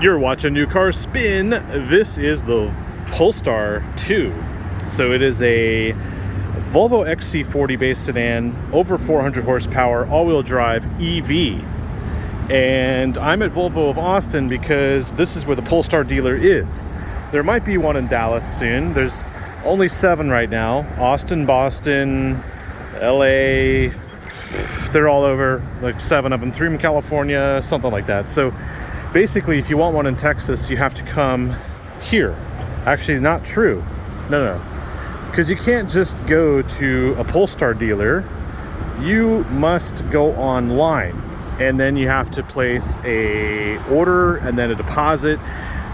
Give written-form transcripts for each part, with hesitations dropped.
You're watching New Car Spin. This is the Polestar 2. So it is a Volvo XC40 base sedan, over 400 horsepower, all-wheel drive EV. And I'm at Volvo of Austin because this is where the Polestar dealer is. There might be one in Dallas soon. There's only 7 right now. Austin, Boston, LA, they're all over, like 7 of them, 3 in California, something like that. So basically, if you want one in Texas, you have to come here. Actually, not true. No. Because you can't just go to a Polestar dealer. You must go online. And then you have to place a order and then a deposit.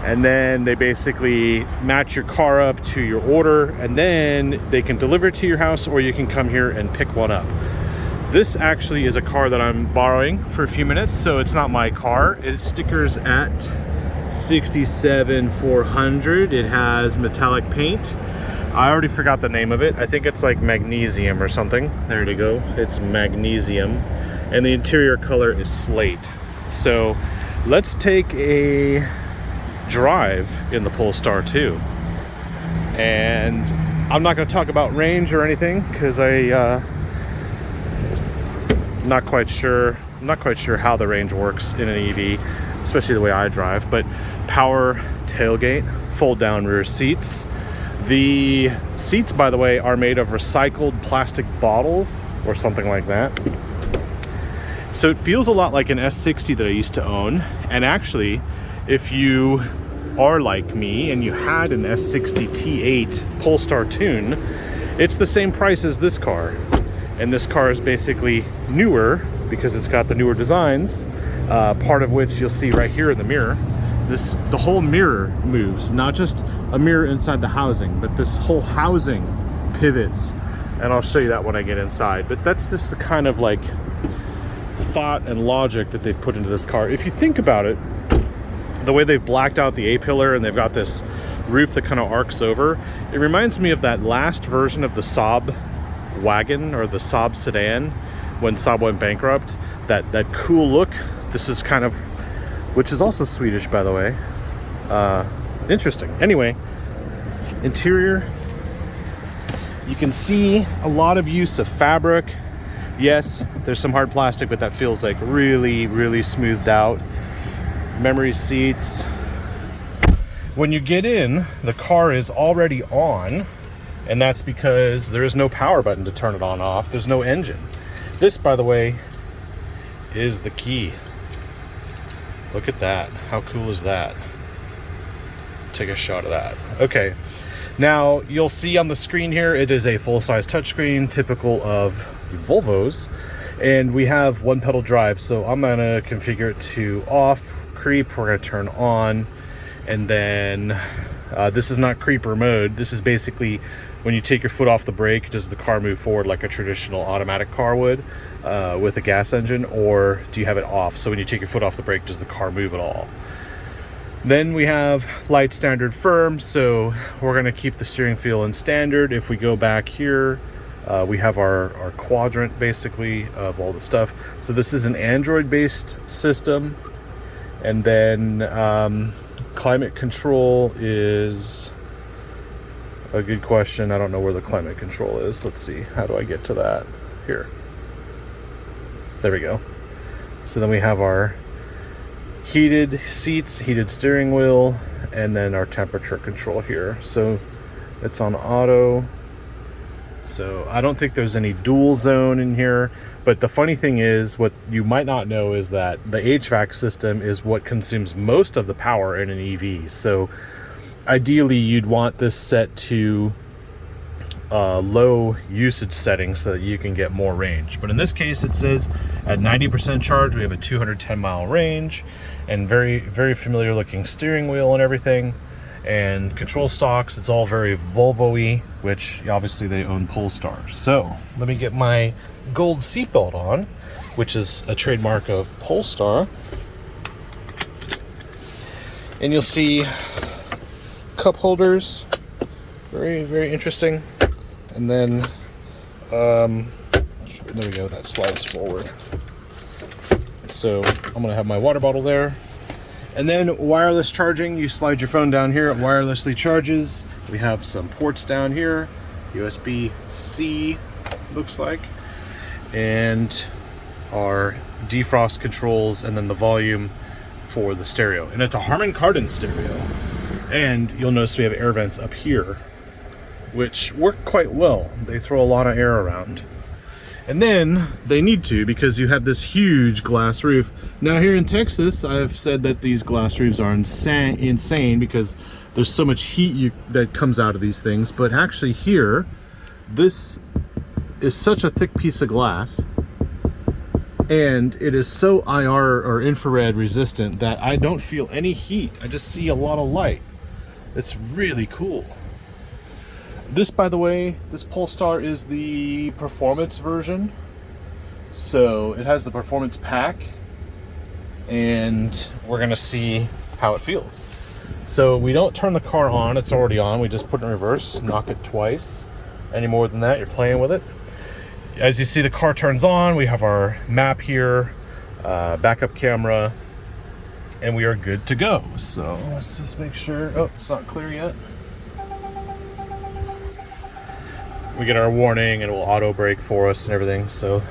And then they basically match your car up to your order. And then they can deliver it to your house, or you can come here and pick one up. This actually is a car that I'm borrowing for a few minutes, so it's not my car. It stickers at 67,400. It has metallic paint. I already forgot the name of it. I think it's like magnesium or something. There you go. It's magnesium. And the interior color is slate. So let's take a drive in the Polestar 2. And I'm not going to talk about range or anything because I'm not quite sure how the range works in an EV, especially the way I drive. But power tailgate, fold down rear seats. The seats, by the way, are made of recycled plastic bottles or something like that. So it feels a lot like an S60 that I used to own. And actually, if you are like me and you had an S60 T8 Polestar tune, it's the same price as this car. And this car is basically newer because it's got the newer designs, part of which you'll see right here in the mirror. The whole mirror moves, not just a mirror inside the housing, but this whole housing pivots. And I'll show you that when I get inside. But that's just the kind of like thought and logic that they've put into this car. If you think about it, the way they've blacked out the A-pillar and they've got this roof that kind of arcs over, it reminds me of that last version of the Saab wagon or the Saab sedan when Saab went bankrupt. That cool look. This is kind of, which is also Swedish, by the way. Interesting. Anyway, interior, you can see a lot of use of fabric. Yes, there's some hard plastic, but that feels like really smoothed out. Memory seats. When you get in, the car is already on. And that's because there is no power button to turn it on off. There's no engine. This, by the way, is the key. Look at that. How cool is that? Take a shot of that. Okay. Now, you'll see on the screen here, it is a full-size touchscreen, typical of Volvos. And we have one pedal drive, so I'm going to configure it to off. Creep, we're going to turn on. And then this is not creeper mode. This is basically when you take your foot off the brake, does the car move forward like a traditional automatic car would with a gas engine, or do you have it off? So when you take your foot off the brake, does the car move at all? Then we have light, standard, firm. So we're going to keep the steering feel in standard. If we go back here, we have our quadrant basically of all the stuff. So this is an Android-based system. And then climate control is a good question. I don't know where the climate control is. Let's see. How do I get to that? Here. There we go. So then we have our heated seats, heated steering wheel, and then our temperature control here. So it's on auto. So I don't think there's any dual zone in here. But the funny thing is, what you might not know is that the HVAC system is what consumes most of the power in an EV. So ideally, you'd want this set to low usage settings so that you can get more range. But in this case, it says at 90% charge, we have a 210-mile range, and very familiar looking steering wheel and everything. And control stalks, it's all very Volvo-y, which obviously they own Polestar. So let me get my gold seatbelt on, which is a trademark of Polestar. And you'll see cup holders, very interesting. And then there we go, that slides forward. So I'm gonna have my water bottle there. And then wireless charging, you slide your phone down here, it wirelessly charges. We have some ports down here, USB-C looks like, and our defrost controls, and then the volume for the stereo. And it's a Harman Kardon stereo. And you'll notice we have air vents up here, which work quite well. They throw a lot of air around. And then they need to, because you have this huge glass roof. Now here in Texas, I've said that these glass roofs are insane because there's so much heat that comes out of these things. But actually here, this is such a thick piece of glass, and it is so IR or infrared resistant that I don't feel any heat. I just see a lot of light. It's really cool. This, by the way, this Polestar is the performance version. So it has the performance pack, and we're gonna see how it feels. So we don't turn the car on, it's already on. We just put it in reverse, knock it twice. Any more than that, you're playing with it. As you see, the car turns on. We have our map here, backup camera, and we are good to go. So let's just make sure, oh, it's not clear yet. We get our warning and it will auto brake for us and everything. So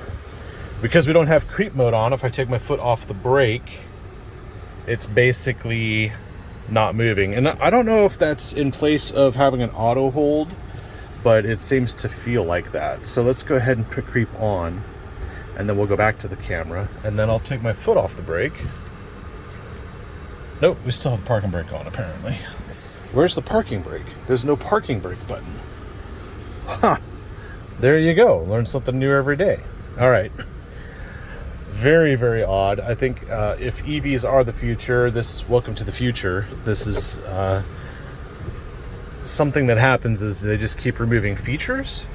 because we don't have creep mode on, if I take my foot off the brake, it's basically not moving. And I don't know if that's in place of having an auto hold, but it seems to feel like that. So let's go ahead and put creep on, and then we'll go back to the camera, and then I'll take my foot off the brake. Nope, we still have the parking brake on apparently. Where's the parking brake? There's no parking brake button. Huh. There you go. Learn something new every day. All right. Very, very odd. I think if EVs are the future, welcome to the future. This is something that happens is they just keep removing features.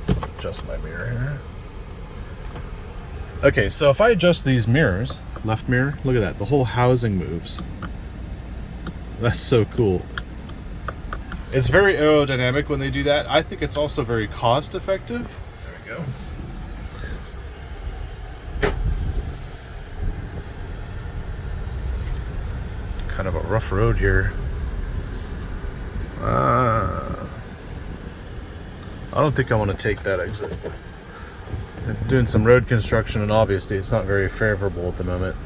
Let's adjust my mirror here. Okay, so if I adjust these mirrors, left mirror, look at that. The whole housing moves. That's so cool. It's very aerodynamic when they do that. I think it's also very cost effective. There we go. Kind of a rough road here. I don't think I want to take that exit. They're doing some road construction, and obviously it's not very favorable at the moment.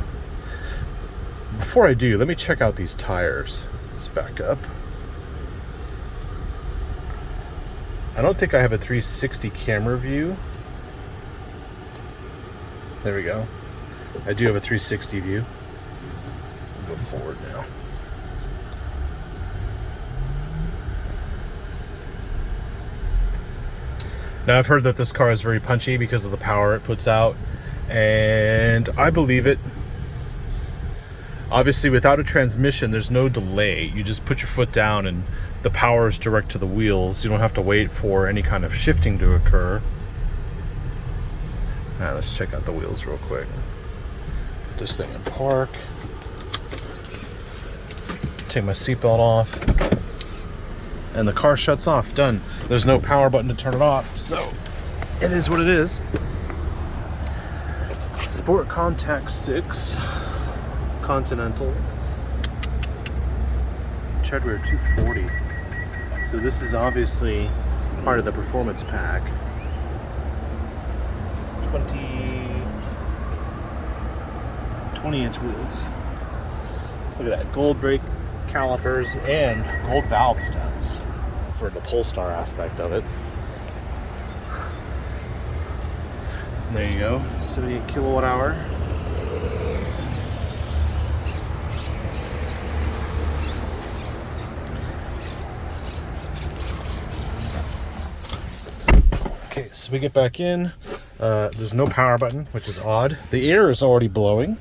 Before I do, let me check out these tires. Let's back up. I don't think I have a 360 camera view. There we go. I do have a 360 view. I'll go forward now. Now I've heard that this car is very punchy because of the power it puts out, and I believe it. Obviously, without a transmission, there's no delay. You just put your foot down and the power is direct to the wheels. You don't have to wait for any kind of shifting to occur. Now let's check out the wheels real quick. Put this thing in park. Take my seatbelt off. And the car shuts off. Done. There's no power button to turn it off, so it is what it is. Sport Contact 6 Continentals. Treadwear 240. So this is obviously part of the performance pack. 20-inch wheels. Look at that, gold brake calipers and gold valve stems for the Polestar aspect of it. And there you go, 78 kilowatt hour. Okay, so we get back in. There's no power button, which is odd. The air is already blowing.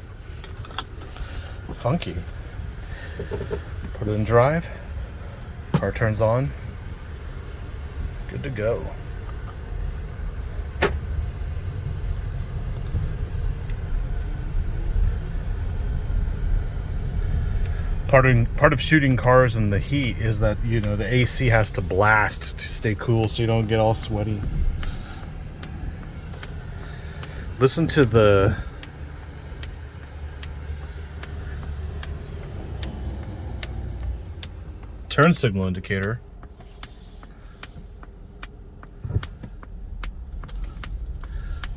Funky. Put it in drive. Car turns on. Good to go. Part of shooting cars in the heat is that, you know, the AC has to blast to stay cool so you don't get all sweaty. Listen to the turn signal indicator.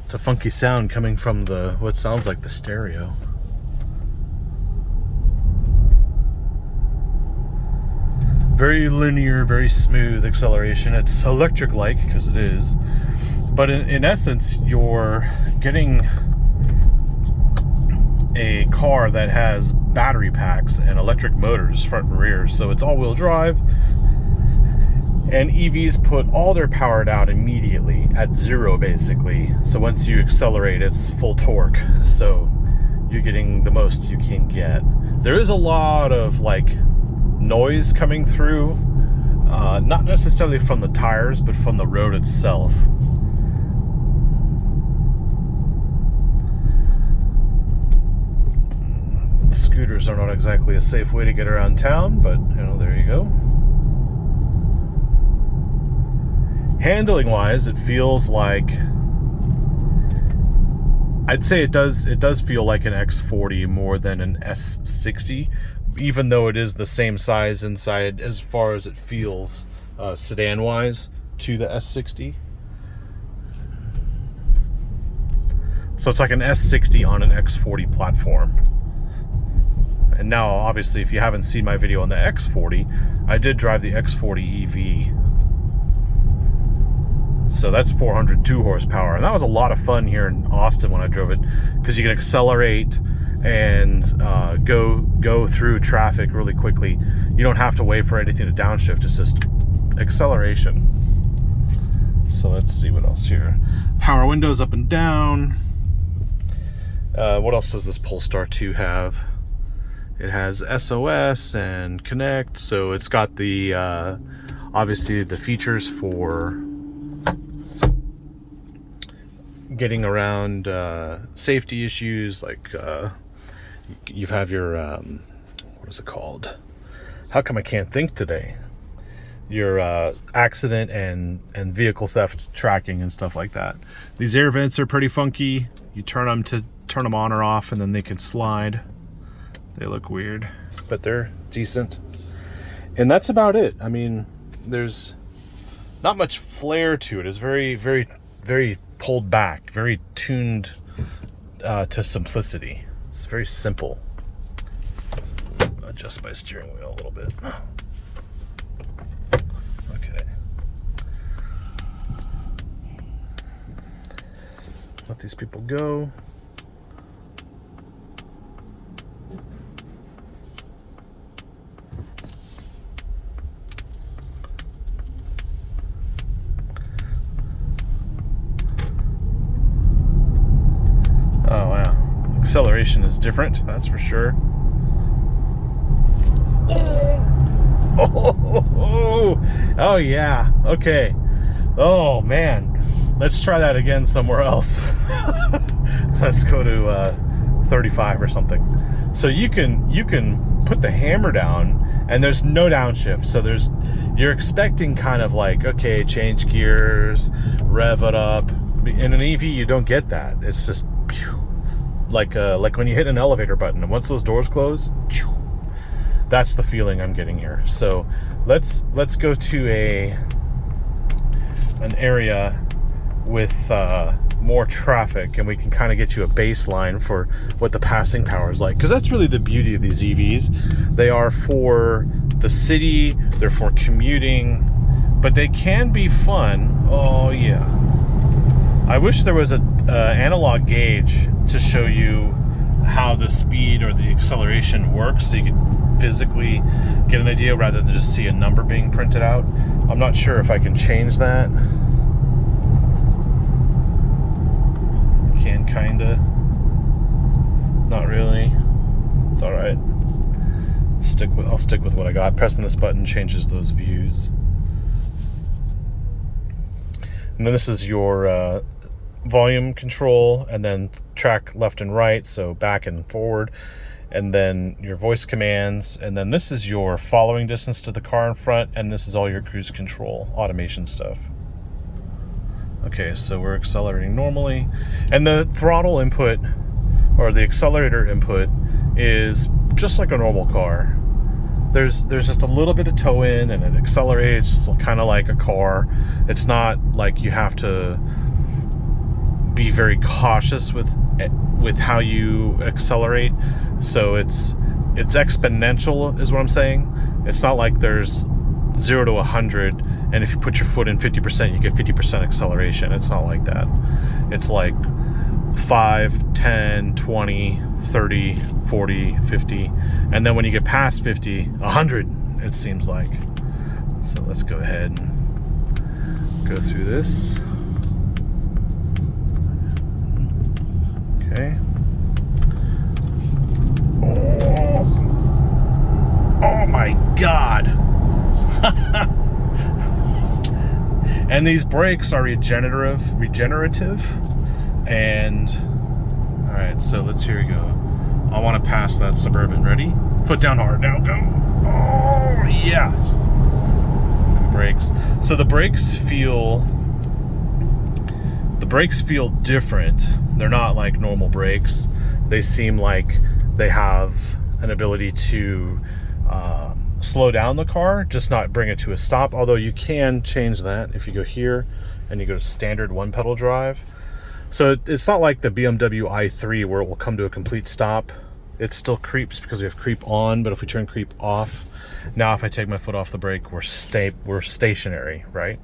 It's a funky sound coming from the what sounds like the stereo. Very linear, very smooth acceleration. It's electric-like because it is, but in essence, you're getting a car that has battery packs and electric motors front and rear, so it's all-wheel drive. And EVs put all their power down immediately at zero, basically. So once you accelerate, it's full torque. So you're getting the most you can get. There is a lot of like noise coming through, not necessarily from the tires, but from the road itself. Scooters are not exactly a safe way to get around town, but you know, there you go. Handling wise, it feels like, I'd say it does feel like an X40 more than an S60, even though it is the same size inside as far as it feels sedan wise to the S60. So it's like an S60 on an X40 platform. And now, obviously, if you haven't seen my video on the X40, I did drive the X40 EV. So that's 402 horsepower. And that was a lot of fun here in Austin when I drove it, because you can accelerate and go through traffic really quickly. You don't have to wait for anything to downshift. It's just acceleration. So let's see what else here. Power windows up and down. What else does this Polestar 2 have? It has SOS and Connect, so it's got the obviously the features for getting around safety issues, like you have your what is it called? How come I can't think today? Your accident and vehicle theft tracking and stuff like that. These air vents are pretty funky. You turn them on or off, and then they can slide. They look weird, but they're decent. And that's about it. I mean, there's not much flair to it. It's very, very, very pulled back, very tuned to simplicity. It's very simple. Let's adjust my steering wheel a little bit. Okay. Let these people go. Acceleration is different, that's for sure. Oh yeah, okay. Oh man, let's try that again somewhere else. Let's go to 35 or something. So you can put the hammer down and there's no downshift. So you're expecting kind of like, okay, change gears, rev it up. In an EV you don't get that. It's just pew. Like when you hit an elevator button, and once those doors close, that's the feeling I'm getting here. So let's go to an area with more traffic, and we can kind of get you a baseline for what the passing power is like, because that's really the beauty of these EVs. They are for the city, they're for commuting, but they can be fun. Oh yeah, I wish there was a analog gauge to show you how the speed or the acceleration works, so you could physically get an idea rather than just see a number being printed out. I'm not sure if I can change that. Can kinda, not really. It's all right. I'll stick with what I got. Pressing this button changes those views. And then this is your volume control, and then track left and right, so back and forward, and then your voice commands, and then this is your following distance to the car in front, and this is all your cruise control automation stuff. Okay, so we're accelerating normally, and the throttle input or the accelerator input is just like a normal car. there's just a little bit of toe in, and it accelerates kind of like a car. It's not like you have to be very cautious with how you accelerate. So it's exponential is what I'm saying. It's not like there's 0 to 100, and if you put your foot in 50%, you get 50% acceleration. It's not like that. It's like 5, 10, 20, 30, 40, 50, and then when you get past 50, 100, it seems like. So let's go ahead and go through this. Okay. Oh my God. And these brakes are regenerative. And all right, so here we go. I want to pass that Suburban. Ready? Foot down hard. Now go. Oh yeah. Brakes. So the brakes feel different. They're not like normal brakes. They seem like they have an ability to slow down the car, just not bring it to a stop. Although you can change that if you go here and you go to standard one pedal drive. So it's not like the BMW i3 where it will come to a complete stop. It still creeps because we have creep on, but if we turn creep off, now if I take my foot off the brake, we're stationary, right?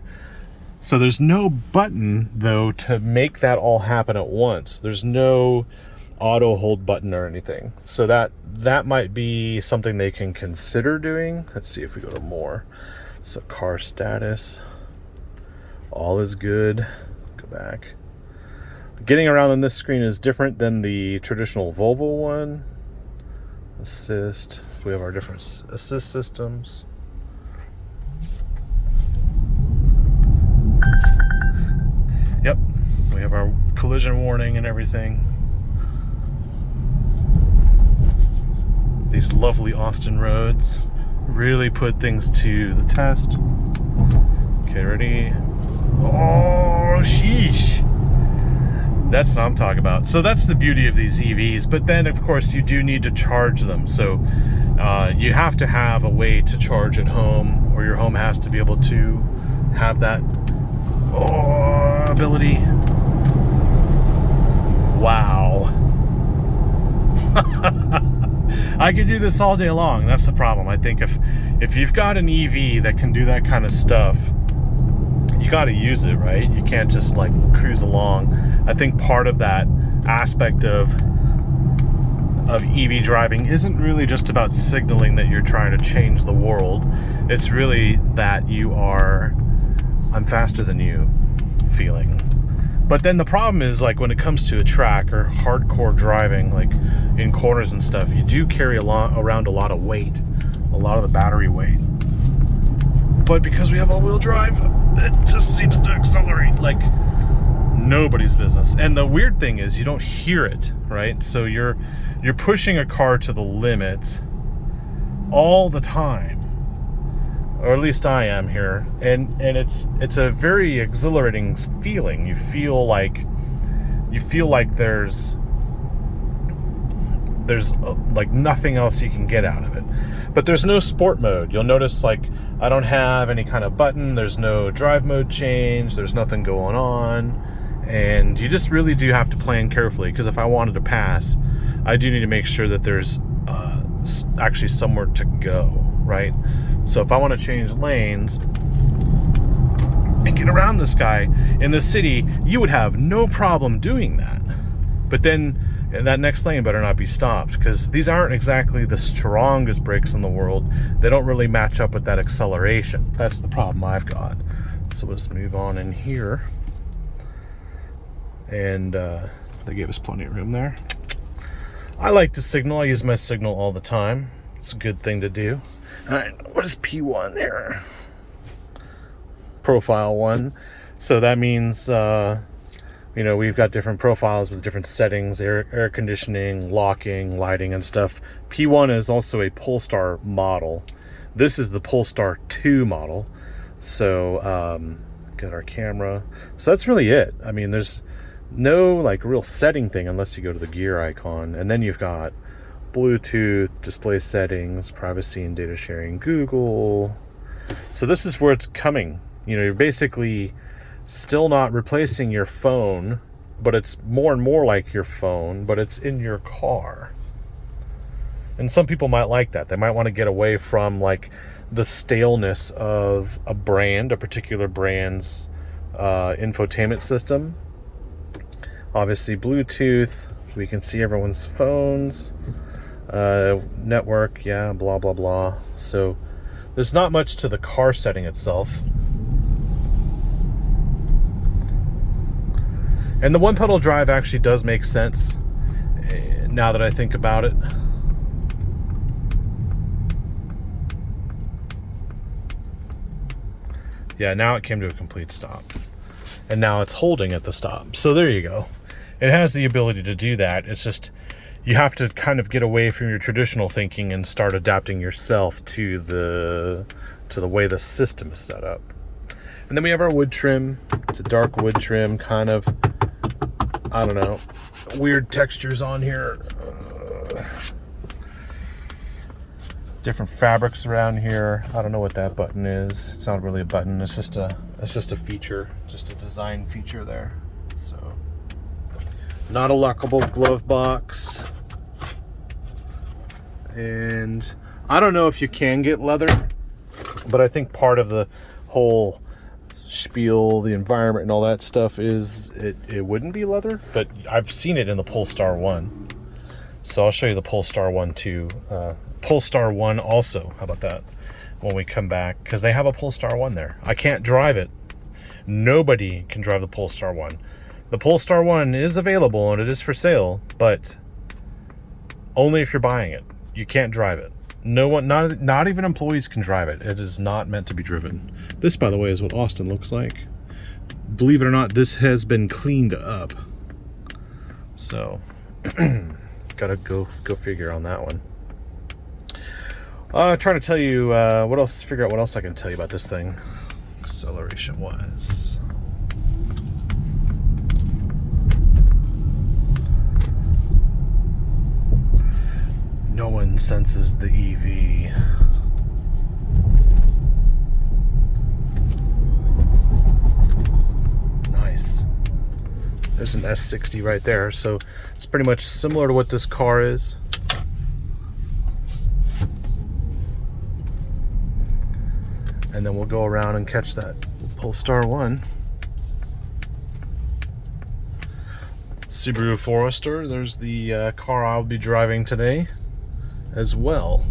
So there's no button though to make that all happen at once. There's no auto hold button or anything. So that might be something they can consider doing. Let's see if we go to more. So car status, all is good. Go back. Getting around on this screen is different than the traditional Volvo one. Assist. We have our different assist systems. Yep, we have our collision warning and everything. These lovely Austin roads really put things to the test. Okay, ready? Oh, sheesh. That's what I'm talking about. So that's the beauty of these EVs. But then, of course, you do need to charge them. So you have to have a way to charge at home, or your home has to be able to have that ability. Wow. I could do this all day long. That's the problem. I think if you've got an EV that can do that kind of stuff, you got to use it, right? You can't just like cruise along. I think part of that aspect of EV driving isn't really just about signaling that you're trying to change the world. It's really that you are, I'm faster than you feeling. But then the problem is, like, when it comes to a track or hardcore driving, like in corners and stuff, you do carry around a lot of weight, a lot of the battery weight. But because we have all-wheel drive, it just seems to accelerate like nobody's business. And the weird thing is you don't hear it, right? So you're pushing a car to the limit all the time, or at least I am here, and it's a very exhilarating feeling. You feel like there's like nothing else you can get out of it. But there's no sport mode. You'll notice, like, I don't have any kind of button. There's no drive mode change. There's nothing going on. And you just really do have to plan carefully, because if I wanted to pass, I do need to make sure that there's actually somewhere to go, right? So if I want to change lanes and get around this guy in the city, you would have no problem doing that. But then that next lane better not be stopped, because these aren't exactly the strongest brakes in the world. They don't really match up with that acceleration. That's the problem I've got. So let's move on in here. And they gave us plenty of room there. I like to signal. I use my signal all the time. It's a good thing to do. All right, what is P1 here? Profile 1. So that means we've got different profiles with different settings, air conditioning, locking, lighting, and stuff. P1 is also a Polestar model. This is the Polestar 2 model. So got our camera. So that's really it. I mean, there's no like real setting thing unless you go to the gear icon, and then you've got Bluetooth, display settings, privacy and data sharing, Google. So this is where it's coming. You know, you're basically still not replacing your phone, but it's more and more like your phone, but it's in your car. And some people might like that. They might want to get away from like the staleness of a brand, a particular brand's infotainment system. Obviously Bluetooth, we can see everyone's phones, network, yeah, blah blah blah. So there's not much to the car setting itself. And the one pedal drive actually does make sense now that I think about it. Yeah, now it came to a complete stop. And now it's holding at the stop. So there you go. It has the ability to do that. It's just, you have to kind of get away from your traditional thinking and start adapting yourself to the way the system is set up. And then we have our wood trim. It's a dark wood trim, kind of, I don't know, weird textures on here. Different fabrics around here. I don't know what that button is. It's not really a button. It's just a feature, just a design feature there. So, not a lockable glove box. And I don't know if you can get leather, but I think part of the whole spiel, the environment and all that stuff is it wouldn't be leather, but I've seen it in the Polestar 1. So I'll show you the Polestar 1 too. Polestar 1 also, how about that, when we come back, because they have a Polestar 1 there. I can't drive it. Nobody can drive the Polestar 1. The Polestar 1 is available and it is for sale, but only if you're buying it. You can't drive it. No one, not even employees can drive it. It is not meant to be driven. This, by the way, is what Austin looks like. Believe it or not, this has been cleaned up. So, gotta go figure on that one. Trying to tell you what else. Figure out what else I can tell you about this thing, acceleration wise. No one senses the EV. Nice. There's an S60 right there, so it's pretty much similar to what this car is. And then we'll go around and catch that Polestar 1. Subaru Forester, there's the car I'll be driving today as well.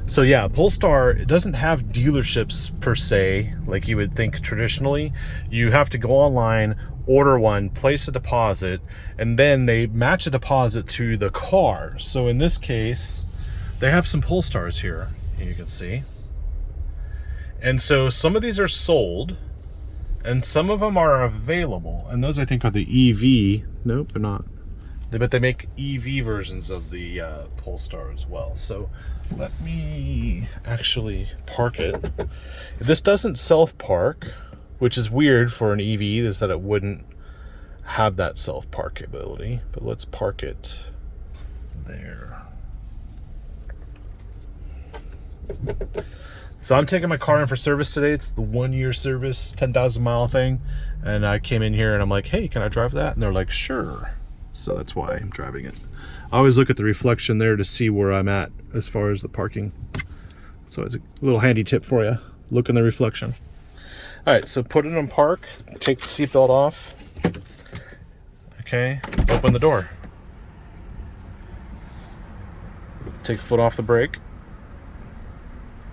So yeah, Polestar, it doesn't have dealerships per se, like you would think traditionally. You have to go online, order one, place a deposit, and then they match a deposit to the car. So in this case, they have some Polestars here, you can see. And so some of these are sold, and some of them are available. And those I think are the EV. Nope, they're not. But they make EV versions of the Polestar as well. So let me actually park it. This doesn't self-park, which is weird for an EV, is that it wouldn't have that self-park ability. But let's park it there. So I'm taking my car in for service today. It's the 1-year service, 10,000 mile thing. And I came in here and I'm like, hey, can I drive that? And they're like, sure. So that's why I'm driving it. I always look at the reflection there to see where I'm at as far as the parking. So it's a little handy tip for you. Look in the reflection. All right, so put it in park, take the seatbelt off. Okay, open the door. Take the foot off the brake.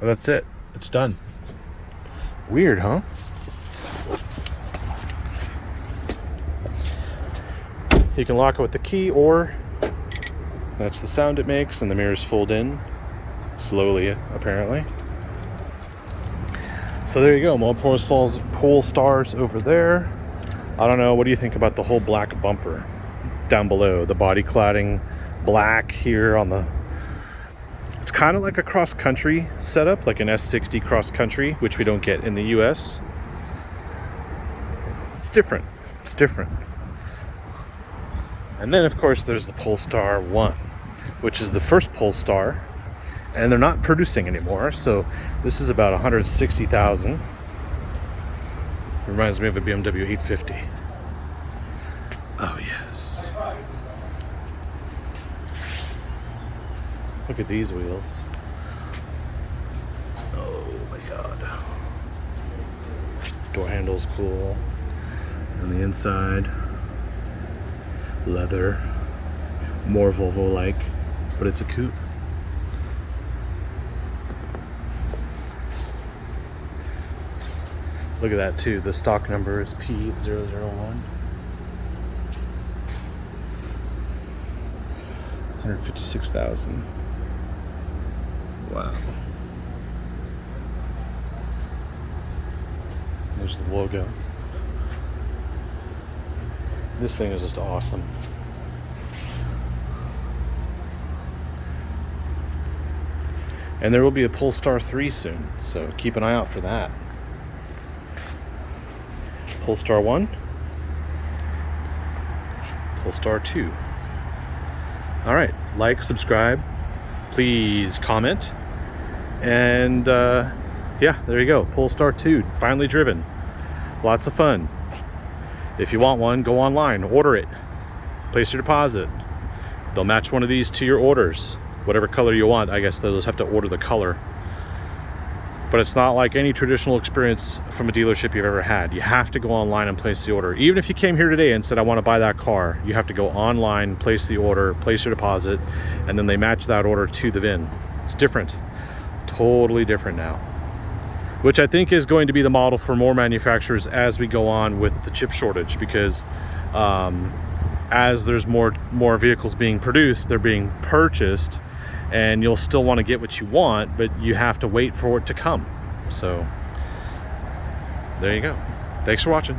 Well, that's it. It's done. Weird, huh? You can lock it with the key, or that's the sound it makes, and the mirrors fold in slowly, apparently. So there you go, more Polestars over there. I don't know, what do you think about the whole black bumper down below? The body cladding black here on the... It's kind of like a cross-country setup, like an S60 cross-country, which we don't get in the US. It's different. It's different. And then, of course, there's the Polestar 1, which is the first Polestar, and they're not producing anymore, so this is about 160,000. Reminds me of a BMW 850. Oh, yes. Look at these wheels. Oh, my God. Door handle's cool. On the inside, leather. More Volvo-like, but it's a coupe. Look at that too. The stock number is P001. 156,000. Wow. There's the logo. This thing is just awesome. And there will be a Polestar 3 soon, so keep an eye out for that. Polestar 1, Polestar 2. All right, like, subscribe, please comment, and yeah, there you go. Polestar 2, finally driven. Lots of fun. If you want one, go online, order it, place your deposit. They'll match one of these to your orders. Whatever color you want. I guess they'll just have to order the color. But it's not like any traditional experience from a dealership you've ever had. You have to go online and place the order. Even if you came here today and said, I want to buy that car, you have to go online, place the order, place your deposit, and then they match that order to the VIN. It's different. Totally different now. Which I think is going to be the model for more manufacturers as we go on with the chip shortage, because as there's more vehicles being produced, they're being purchased, and you'll still want to get what you want, but you have to wait for it to come. So there you go. Thanks for watching.